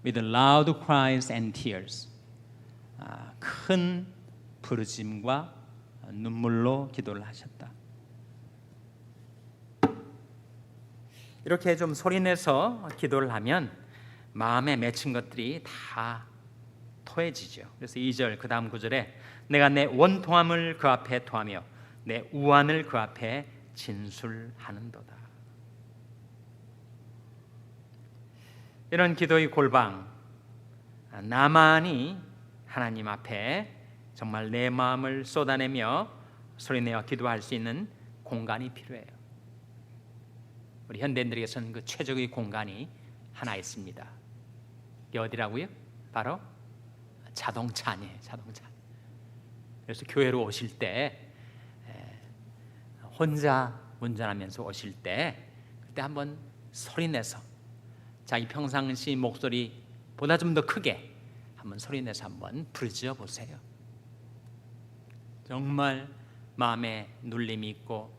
With loud cries and tears. 큰 부르짖음과 눈물로 기도를 하셨다. 이렇게 좀 소리내서 기도를 하면 마음에 맺힌 것들이 다 토해지죠. 그래서 2절 그 다음 구절에 내가 내 원통함을 그 앞에 토하며 내 우환을 그 앞에 진술하는도다. 이런 기도의 골방, 나만이 하나님 앞에 정말 내 마음을 쏟아내며 소리내어 기도할 수 있는 공간이 필요해요. 우리 현대인들에게서는 그 최적의 공간이 하나 있습니다. 이게 어디라고요? 바로 자동차 아니에요. 자동차. 그래서 교회로 오실 때 혼자 운전하면서 오실 때 그때 한번 소리내서 자기 평상시 목소리보다 좀 더 크게 한번 소리내서 한번 부르짖어 보세요. 정말 마음에 눌림이 있고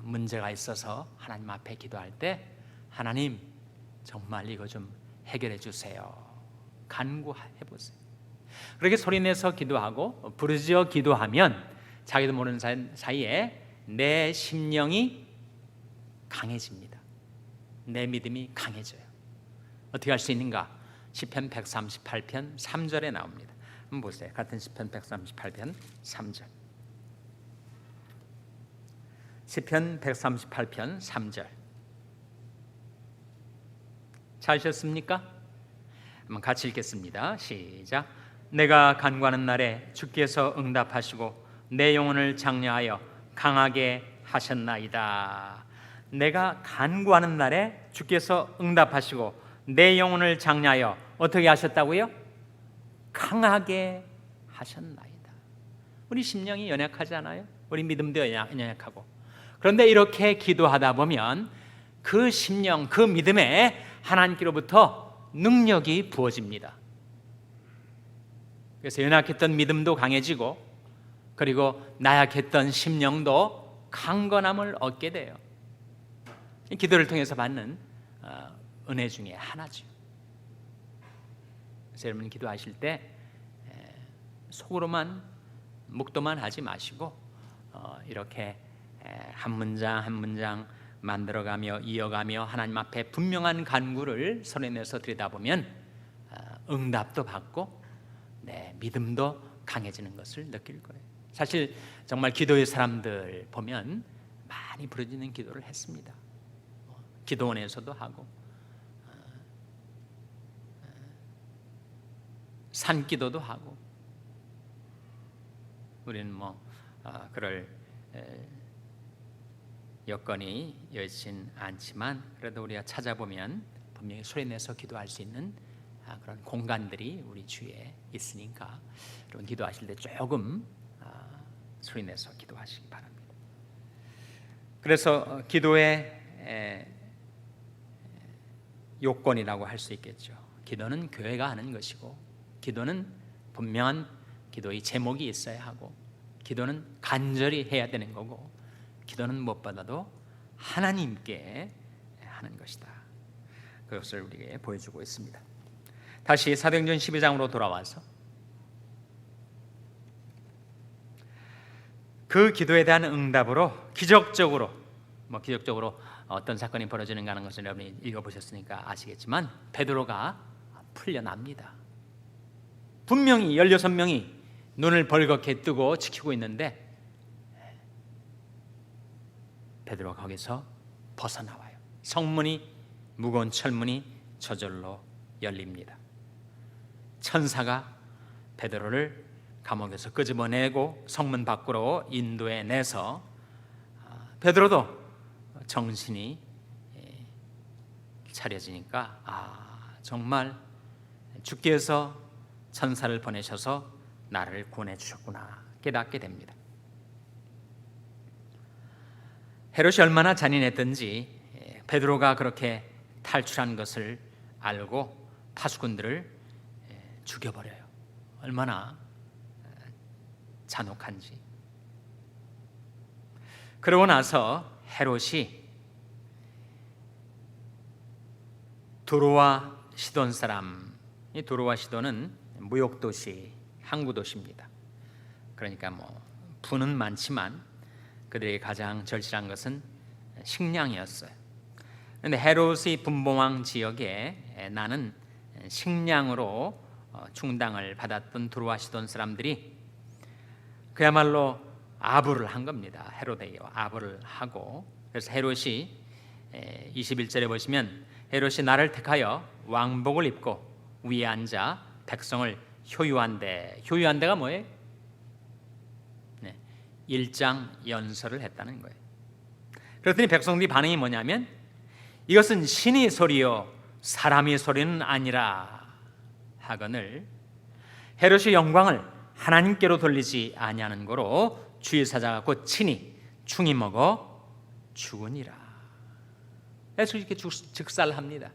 문제가 있어서 하나님 앞에 기도할 때 하나님 정말 이거 좀 해결해 주세요. 간구해 보세요. 그렇게 소리내서 기도하고 부르짖어 기도하면 자기도 모르는 사이에 내 심령이 강해집니다. 내 믿음이 강해져요. 어떻게 할 수 있는가? 시편 138편 3절에 나옵니다. 한번 보세요. 같은 시편 138편 3절. 시편 138편 3절. 찾으셨습니까? 한번 같이 읽겠습니다. 시작. 내가 간구하는 날에 주께서 응답하시고 내 영혼을 장려하여 강하게 하셨나이다. 내가 간구하는 날에 주께서 응답하시고 내 영혼을 장려하여 어떻게 하셨다고요? 강하게 하셨나이다. 우리 심령이 연약하지 않아요? 우리 믿음도 연약하고. 그런데 이렇게 기도하다 보면 그 심령, 그 믿음에 하나님께로부터 능력이 부어집니다. 그래서 연약했던 믿음도 강해지고 그리고 나약했던 심령도 강건함을 얻게 돼요. 기도를 통해서 받는 은혜 중에 하나죠. 그래서 여러분 기도하실 때 속으로만 묵도만 하지 마시고 이렇게 한 문장 한 문장 만들어가며 이어가며 하나님 앞에 분명한 간구를 소리내서 들여다보면 응답도 받고 믿음도 강해지는 것을 느낄 거예요. 사실 정말 기도의 사람들 보면 많이 부르짖는 기도를 했습니다. 기도원에서도 하고 산기도도 하고 우리는 그럴 여건이 여의진 않지만 그래도 우리가 찾아보면 분명히 소리내서 기도할 수 있는 그런 공간들이 우리 주위에 있으니까 여러분 기도하실 때 조금 소리내서 기도하시기 바랍니다. 그래서 기도의 요건이라고 할 수 있겠죠. 기도는 교회가 하는 것이고, 기도는 분명한 기도의 제목이 있어야 하고, 기도는 간절히 해야 되는 거고, 기도는 무엇보다도 하나님께 하는 것이다. 그것을 우리에게 보여주고 있습니다. 다시 사도행전 12장으로 돌아와서 그 기도에 대한 응답으로 기적적으로 어떤 사건이 벌어지는가 하는 것을 여러분이 읽어보셨으니까 아시겠지만 베드로가 풀려납니다. 분명히 16명이 눈을 벌겋게 뜨고 지키고 있는데 베드로가 거기서 벗어나와요. 성문이, 무거운 철문이 저절로 열립니다. 천사가 베드로를 감옥에서 끄집어내고 성문 밖으로 인도해 내서 베드로도 정신이 차려지니까 정말 주께서 천사를 보내셔서 나를 구원해 주셨구나 깨닫게 됩니다. 헤롯이 얼마나 잔인했던지 베드로가 그렇게 탈출한 것을 알고 파수꾼들을 죽여버려요. 얼마나 잔혹한지. 그러고 나서 헤롯이 두로와 시돈 사람, 이 두로와 시돈은 무역도시, 항구도시입니다. 그러니까 부는 많지만 그들에게 가장 절실한 것은 식량이었어요. 그런데 헤롯의 분봉왕 지역에 나는 식량으로 충당을 받았던 두로와 시돈 사람들이 그야말로 아부를 한 겁니다. 헤롯에게 아부를 하고, 그래서 헤롯이 21절에 보시면 헤롯이 나를 택하여 왕복을 입고 위에 앉아 백성을 효유한대가 뭐예요? 일장연설을 했다는 거예요. 그랬더니 백성들이 반응이 뭐냐면 이것은 신의 소리요 사람의 소리는 아니라 하거늘 헤롯의 영광을 하나님께로 돌리지 아니하는 거로 주의 사자가 곧 친히 충이 먹어 죽으니라. 그래서 이렇게 즉살합니다.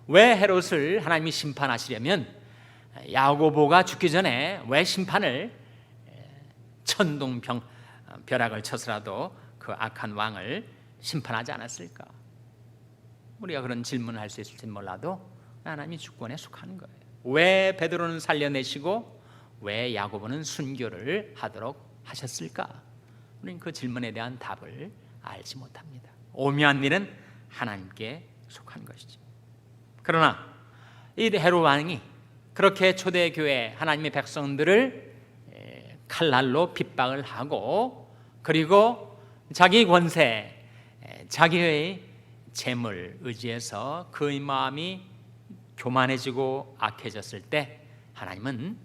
왜 헤롯을 하나님이 심판하시려면 야고보가 죽기 전에 왜 심판을 천둥벼락을 쳐서라도 그 악한 왕을 심판하지 않았을까? 우리가 그런 질문을 할 수 있을지 몰라도 하나님이 주권에 속하는 거예요. 왜 베드로는 살려내시고 왜 야고보는 순교를 하도록 하셨을까? 우리는 그 질문에 대한 답을 알지 못합니다. 오묘한 일은 하나님께 속한 것이죠. 그러나 이 헤롯 왕이 그렇게 초대교회 하나님의 백성들을 칼날로 핍박을 하고, 그리고 자기 권세, 자기의 재물 의지해서 그의 마음이 교만해지고 악해졌을 때 하나님은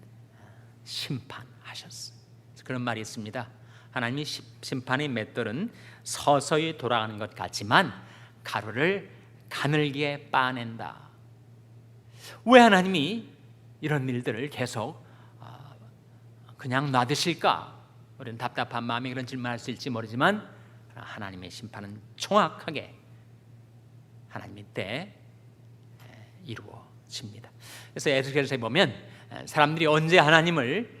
심판하셨어요. 그런 말이 있습니다. 하나님이 심판의 맷돌은 서서히 돌아가는 것 같지만 가루를 가늘게 빻아낸다. 왜 하나님이 이런 일들을 계속 그냥 놔두실까? 우리는 답답한 마음에 그런 질문할 수 있을지 모르지만 하나님의 심판은 정확하게 하나님의 때 이루어집니다. 그래서 에스겔서에 보면 사람들이 언제 하나님을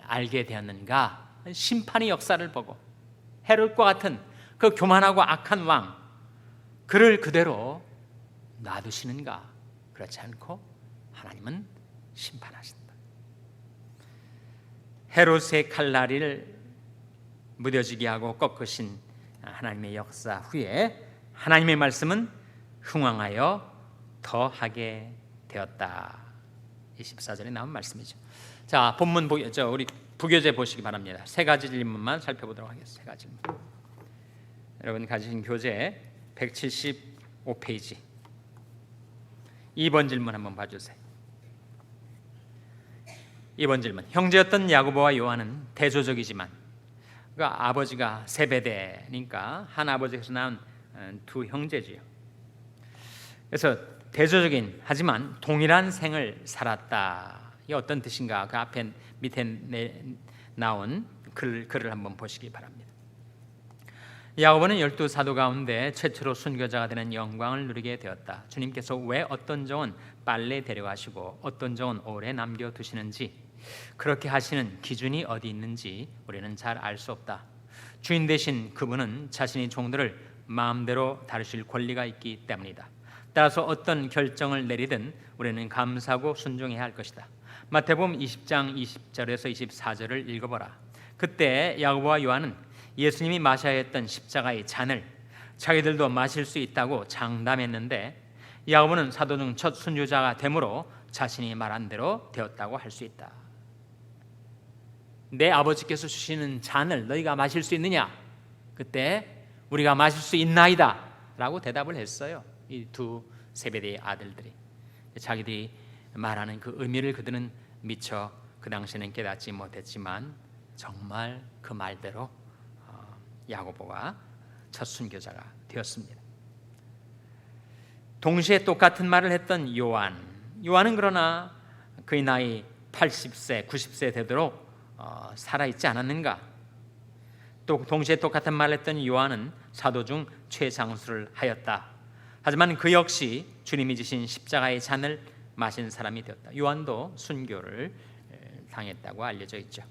알게 되었는가? 심판의 역사를 보고 헤롯과 같은 그 교만하고 악한 왕, 그를 그대로 놔두시는가? 그렇지 않고 하나님은 심판하신다. 헤롯의 칼날을 무뎌지게 하고 꺾으신 하나님의 역사 후에 하나님의 말씀은 흥왕하여 더하게 되었다. 24절에 나온 말씀이죠. 자, 본문 우리 부교재 보시기 바랍니다. 세 가지 질문만 살펴보도록 하겠습니다. 세 가지 질문. 여러분 가지신 교재 175페이지 2번 질문 한번 봐주세요. 2번 질문. 형제였던 야고보와 요한은 대조적이지만, 그러니까 아버지가 세베대니까 한 아버지에서 낳은 두 형제지요. 그래서 대조적인 하지만 동일한 생을 살았다. 이게 어떤 뜻인가? 그 앞에 밑에 나온 글을 한번 보시기 바랍니다. 야고보는 12 사도 가운데 최초로 순교자가 되는 영광을 누리게 되었다. 주님께서 왜 어떤 종은 빨리 데려가시고 어떤 종은 오래 남겨두시는지, 그렇게 하시는 기준이 어디 있는지 우리는 잘 알 수 없다. 주인 되신 그분은 자신의 종들을 마음대로 다루실 권리가 있기 때문이다. 따라서 어떤 결정을 내리든 우리는 감사하고 순종해야 할 것이다. 마태복음 20장 20절에서 24절을 읽어보라. 그때 야고보와 요한은 예수님이 마셔야 했던 십자가의 잔을 자기들도 마실 수 있다고 장담했는데, 야고보는 사도 중 첫 순교자가 되므로 자신이 말한 대로 되었다고 할 수 있다. 내 아버지께서 주시는 잔을 너희가 마실 수 있느냐? 그때 우리가 마실 수 있나이다 라고 대답을 했어요. 이 두 세베대의 아들들이. 자기들이 말하는 그 의미를 그들은 미처 그 당시에는 깨닫지 못했지만 정말 그 말대로 야고보가 첫 순교자가 되었습니다. 동시에 똑같은 말을 했던 요한은 그러나 그의 나이 80세, 90세 되도록 살아있지 않았는가? 또 동시에 똑같은 말을 했던 요한은 사도 중 최장수를 하였다. 하지만 그 역시 주님이 주신 십자가의 잔을 마신 사람이 되었다. 요한도 순교를 당했다고 알려져 있죠.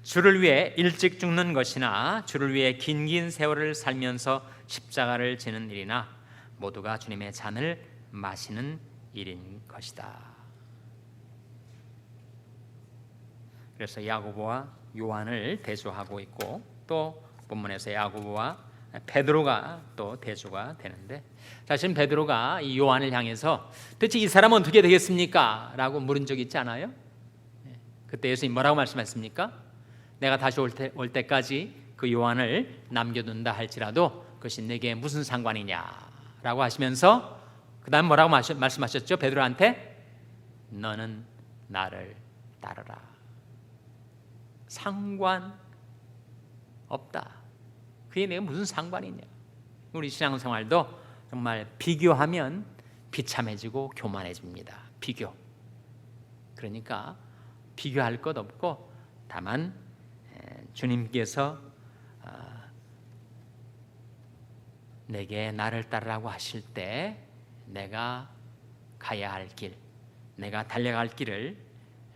주를 위해 일찍 죽는 것이나 주를 위해 긴 세월을 살면서 십자가를 지는 일이나 모두가 주님의 잔을 마시는 일인 것이다. 그래서 야고보와 요한을 대조하고 있고, 또 본문에서 야고보와 베드로가 또 대조가 되는데, 사실 베드로가 이 요한을 향해서 도대체 이 사람은 어떻게 되겠습니까? 라고 물은 적이 있지 않아요? 그때 예수님이 뭐라고 말씀하셨습니까? 내가 다시 올 때까지 그 요한을 남겨둔다 할지라도 그것이 내게 무슨 상관이냐라고 하시면서 그 다음 뭐라고 말씀하셨죠? 베드로한테 너는 나를 따르라. 상관 없다. 그게 내가 무슨 상관이냐. 우리 신앙생활도 정말 비교하면 비참해지고 교만해집니다. 비교. 그러니까 비교할 것 없고 다만 주님께서 내게 나를 따르라고 하실 때 내가 가야 할 길, 내가 달려갈 길을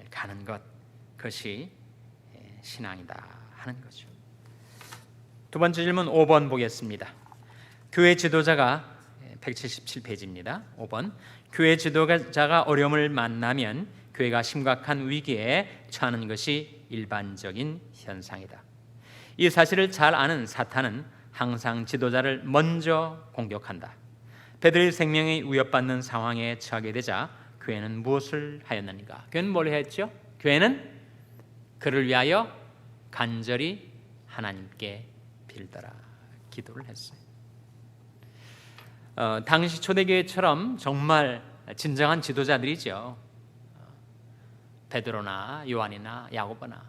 가는 것, 그것이 신앙이다 하는 거죠. 두 번째 질문 5번 보겠습니다. 교회 지도자가 177페이지입니다. 5번. 교회 지도자가 어려움을 만나면 교회가 심각한 위기에 처하는 것이 일반적인 현상이다. 이 사실을 잘 아는 사탄은 항상 지도자를 먼저 공격한다. 베드로의 생명이 위협받는 상황에 처하게 되자 교회는 무엇을 하였는가? 교회는 뭘 했죠? 교회는 그를 위하여 간절히 하나님께 빌더라, 기도를 했어요. 당시 초대교회처럼 정말 진정한 지도자들이죠. 베드로나 요한이나 야고보나.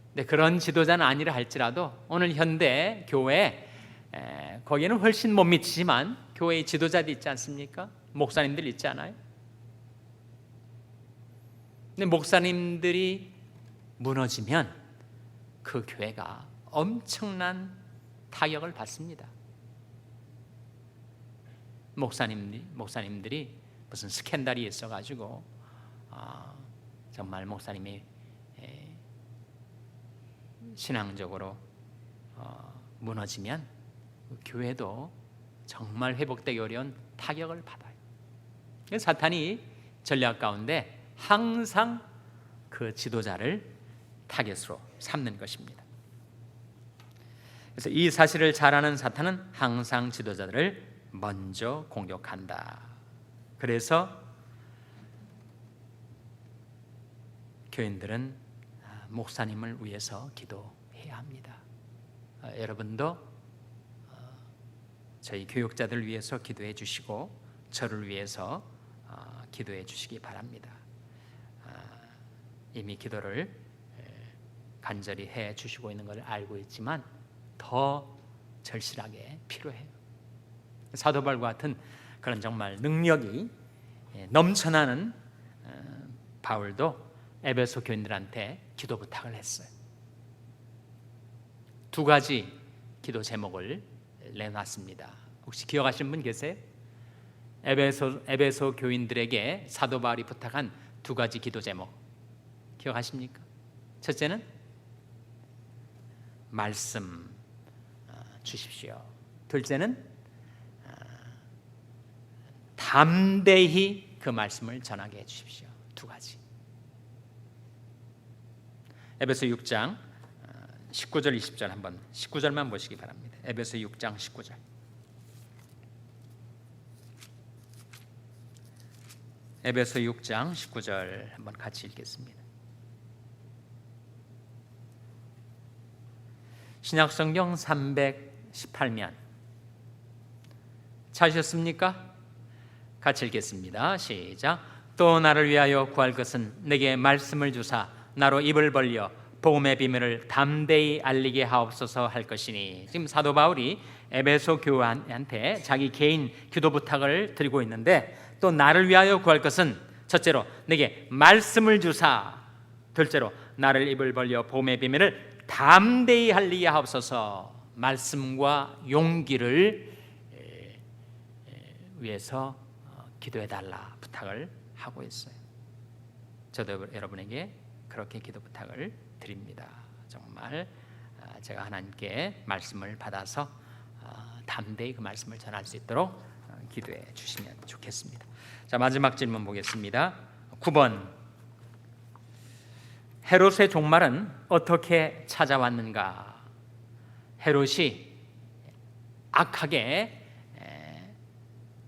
근데 그런 지도자는 아니라 할지라도 오늘 현대 교회 거기에는 훨씬 못 미치지만 교회의 지도자들 있지 않습니까? 목사님들 있지 않아요? 근데 목사님들이 무너지면 그 교회가 엄청난 타격을 받습니다. 목사님들이 무슨 스캔들이 있어가지고 정말 목사님이 신앙적으로 무너지면 교회도 정말 회복되기 어려운 타격을 받아요. 사탄이 전략 가운데 항상 그 지도자를 타겟으로 삼는 것입니다. 그래서 이 사실을 잘 아는 사탄은 항상 지도자들을 먼저 공격한다. 그래서 교인들은 목사님을 위해서 기도해야 합니다. 여러분도 저희 교육자들 위해서 기도해 주시고 저를 위해서 기도해 주시기 바랍니다. 이미 기도를 간절히 해 주시고 있는 걸 알고 있지만 더 절실하게 필요해요. 사도 바울과 같은 그런 정말 능력이 넘쳐나는 바울도 에베소 교인들한테 기도 부탁을 했어요. 두 가지 기도 제목을 내놨습니다. 혹시 기억하시는 분 계세요? 에베소 교인들에게 사도 바울이 부탁한 두 가지 기도 제목 기억하십니까? 첫째는 말씀 주십시오. 둘째는 담대히 그 말씀을 전하게 해주십시오. 두 가지. 에베소 6장 19절 20절 한번 19절만 보시기 바랍니다. 에베소 6장 19절. 에베소 6장 19절 한번 같이 읽겠습니다. 신약성경 318면 찾으셨습니까? 같이 읽겠습니다. 시작. 또 나를 위하여 구할 것은 내게 말씀을 주사 나로 입을 벌려 복음의 비밀을 담대히 알리게 하옵소서 할 것이니. 지금 사도 바울이 에베소 교회한테 자기 개인 기도 부탁을 드리고 있는데, 또 나를 위하여 구할 것은 첫째로 내게 말씀을 주사, 둘째로 나를 입을 벌려 복음의 비밀을 담대히 알리게 하옵소서. 말씀과 용기를 위해서 기도해달라 부탁을 하고 있어요. 저도 여러분에게 그렇게 기도 부탁을 드립니다. 정말 제가 하나님께 말씀을 받아서 담대히 그 말씀을 전할 수 있도록 기도해 주시면 좋겠습니다. 자, 마지막 질문 보겠습니다. 9번. 헤롯의 종말은 어떻게 찾아왔는가? 헤롯이 악하게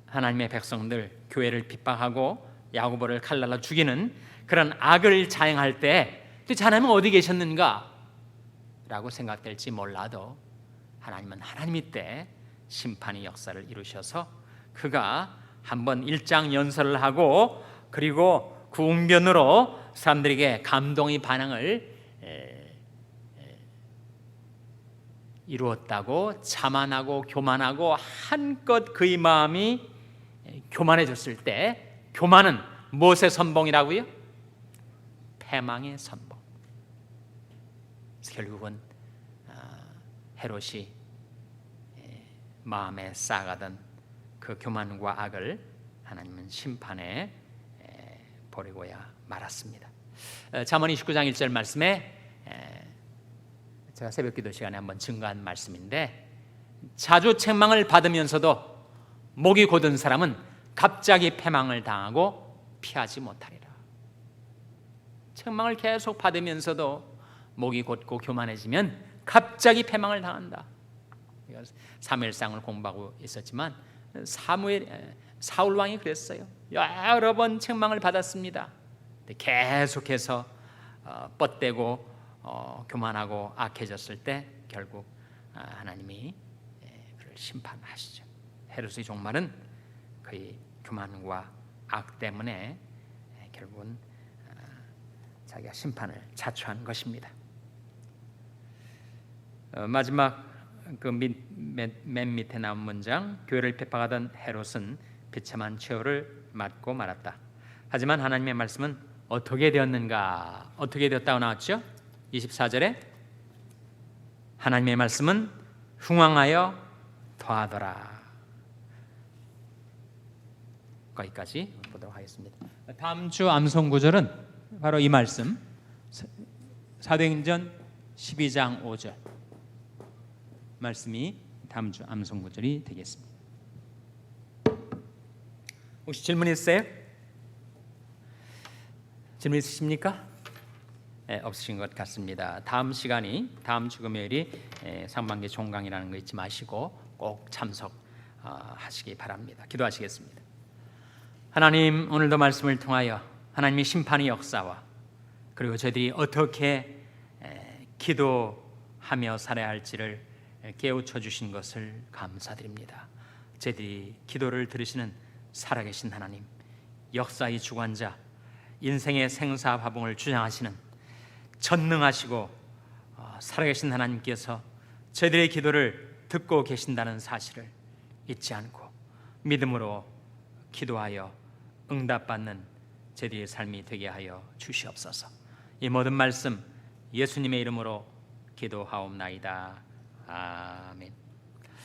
하나님의 백성들, 교회를 핍박하고 야고보를 칼날로 죽이는 그런 악을 자행할 때 하나님은 어디 계셨는가? 라고 생각될지 몰라도 하나님은 하나님이 때 심판의 역사를 이루셔서 그가 한번 일장연설을 하고, 그리고 그 웅변으로 사람들에게 감동의 반응을 이루었다고, 자만하고 교만하고 한껏 그의 마음이 교만해졌을 때, 교만은 무엇의 선봉이라고요? 패망의 선봉. 결국은 헤롯이 마음에 쌓아가던 그 교만과 악을 하나님은 심판에 버리고야 말았습니다. 잠언 29장 1절 말씀에 제가 새벽기도 시간에 한번 증거한 말씀인데, 자주 책망을 받으면서도 목이 곧은 사람은 갑자기 패망을 당하고 피하지 못하리라. 책망을 계속 받으면서도 목이 곧고 교만해지면 갑자기 패망을 당한다. 사무엘상을 공부하고 있었지만 사울 왕이 그랬어요. 여러 번 책망을 받았습니다. 계속해서 뻗대고 교만하고 악해졌을 때 결국 하나님이 그를 심판하시죠. 헤롯의 종말은 그의 교만과 악 때문에 결국은 자기가 심판을 자초한 것입니다. 마지막 그 맨 밑에 나온 문장, 교회를 핍박하던 헤롯은 비참한 최후를 맞고 말았다. 하지만 하나님의 말씀은 어떻게 되었는가? 어떻게 되었다고 나왔죠? 24절에 하나님의 말씀은 흥왕하여 더하더라. 거기까지 보도록 하겠습니다. 다음 주 암송 구절은 바로 이 말씀, 사도행전 12장 5절 말씀이 다음 주 암송 구절이 되겠습니다. 혹시 질문 있으세요? 질문 있으십니까? 네, 없으신 것 같습니다. 다음 시간이 다음 주 금요일이 상반기 종강이라는 거 잊지 마시고 꼭 참석하시기 바랍니다. 기도하시겠습니다. 하나님, 오늘도 말씀을 통하여 하나님의 심판의 역사와 그리고 저희들이 어떻게 기도하며 살아야 할지를 깨우쳐 주신 것을 감사드립니다. 저희들이 기도를 들으시는 살아계신 하나님, 역사의 주관자, 인생의 생사화봉을 주장하시는 전능하시고 살아계신 하나님께서 저희들의 기도를 듣고 계신다는 사실을 잊지 않고 믿음으로 기도하여 응답받는 저희들의 삶이 되게 하여 주시옵소서. 이 모든 말씀 예수님의 이름으로 기도하옵나이다. 아멘.